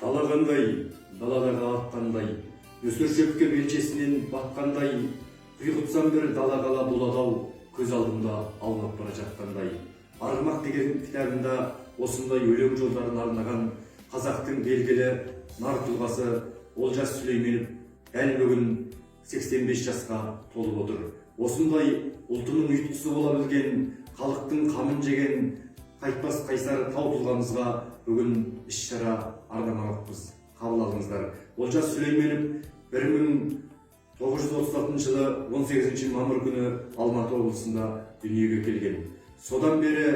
Қалағандай, далада қалатқандай, өсір шөпке белшесінен батқандай, құйғытсам бір дала қала бұладау, көз алдымда аунап бара жатқандай. Арғымақ деген кітабында осындай өлең жолдарын арнаған қазақтың белгілі нар тұлғасы Олжас Сүлейменов дәл бүгін 85 жасқа толып отыр. Осындай ұлтының ұйытқысы бола білген, халықтың қамын жеген, қайтпас қайсар тау тұлғамызға бүгін іс-шара арнамақпыз. Қабыл алыңыздар. Олжас Сүлейменов 1936 жылы 18 мамыр күні Алматы облысында дүниеге келген. Содан бері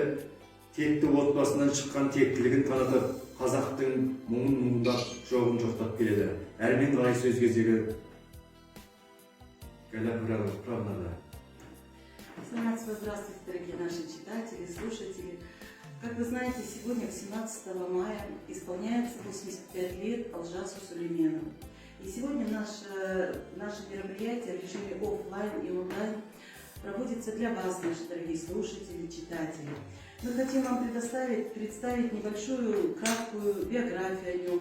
текті отбасынан шыққан тектілігін танытып, қазақтың мұңын мұңдап, жоғын жоқтап келеді. Әрмен қарай сөз кезегі правнада. Здравствуйте, дорогие наши читатели, слушатели. Как вы знаете, сегодня, 18 мая, исполняется 85 лет Олжасу Сүлейменову. И сегодня наше мероприятие в режиме офлайн и онлайн проводится для вас, наши дорогие слушатели, читатели. Мы хотим вам представить небольшую, краткую биографию о нем,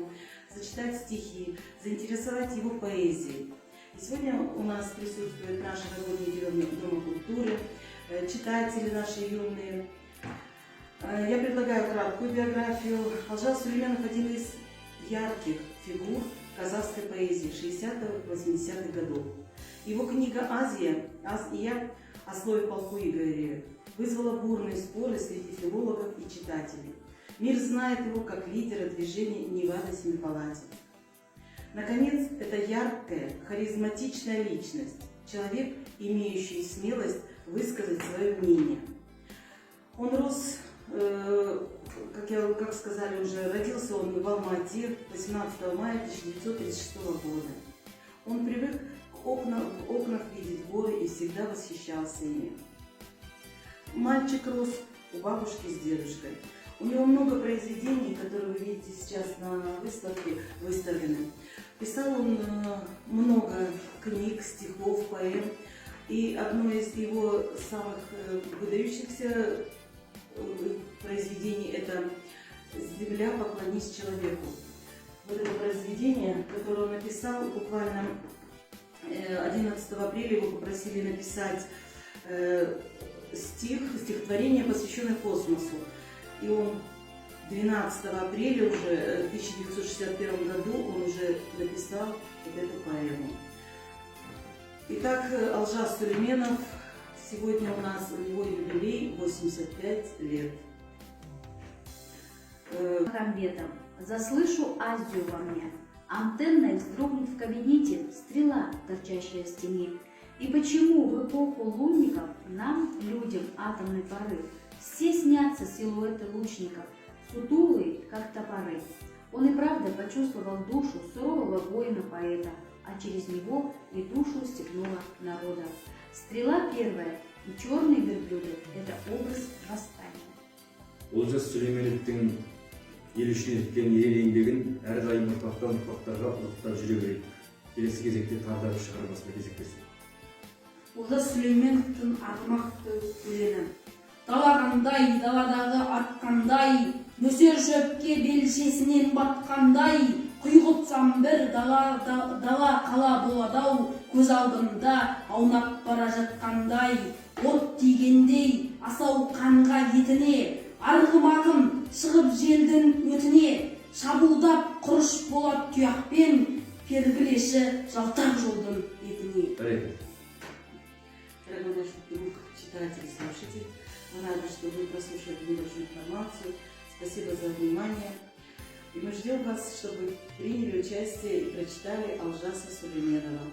зачитать стихи, заинтересовать его поэзией. И сегодня у нас присутствуют наши работники Дома культуры, читатели наши юные. Я предлагаю краткую биографию. Олжас Сүлейменов – один из ярких фигур казахской поэзии 60-80-х годов. Его книга «Азия» о слове полку Игореве вызвала бурные споры среди филологов и читателей. Мир знает его как лидера движения Невада-Семипалатин. Наконец, это яркая, харизматичная личность, человек, имеющий смелость высказать свое мнение. Он рос, как сказали уже, родился он в Алмате 18 мая 1936 года. Он привык в окнах видеть горы и всегда восхищался ими. Мальчик рос у бабушки с дедушкой. У него много произведений, которые вы видите сейчас на выставке выставлены. Писал он много книг, стихов, поэм. И одно из его самых выдающихся произведений – это «Земля, поклонись человеку». Вот это произведение, которое он написал, буквально 11 апреля его попросили написать стихотворение, посвященное космосу. И он 12 апреля уже в 1961 году он уже написал вот эту поэму. Итак, Олжас Сүлейменов, сегодня у нас его юбилей 85 лет. Магомедом. Заслышу Азию во мне. Антенной вздрогнет в кабинете стрела, торчащая в стене. И почему в эпоху лунников нам, людям, атомный порыв, все снятся силуэты лучников, сутулые, как топоры. Он и правда почувствовал душу сурового воина-поэта, а через него и душу степного народа. Стрела первая и черные верблюды – это образ восстания. Олжас Сүлейменовтің ел үшін еткен ел еңбегін әрдайым ұрпақтарға ұлықтап жүре берейік. Келесі кезекте тағы да шығармасына кезектесін. Олжас Сүлейменовтың арғымақты өлеңі. Далағандай, даладағы артқандай, нөсер шөпке белшесінен батқандай, құйғытсам бір дала қала боладау, көз алдымда аунап бара жатқандай, от тигендей асау қанға етіне, арғымағым шығып желдің өтіне, шабуылдап құрыш болат тұяқпен, пергілеші жалтақ жолдың етіне. Дорогой наш друг, читатель и слушатель, мы рады, что вы прослушали небольшую информацию. Спасибо за внимание. И мы ждем вас, чтобы приняли участие и прочитали Олжаса Сүлейменова.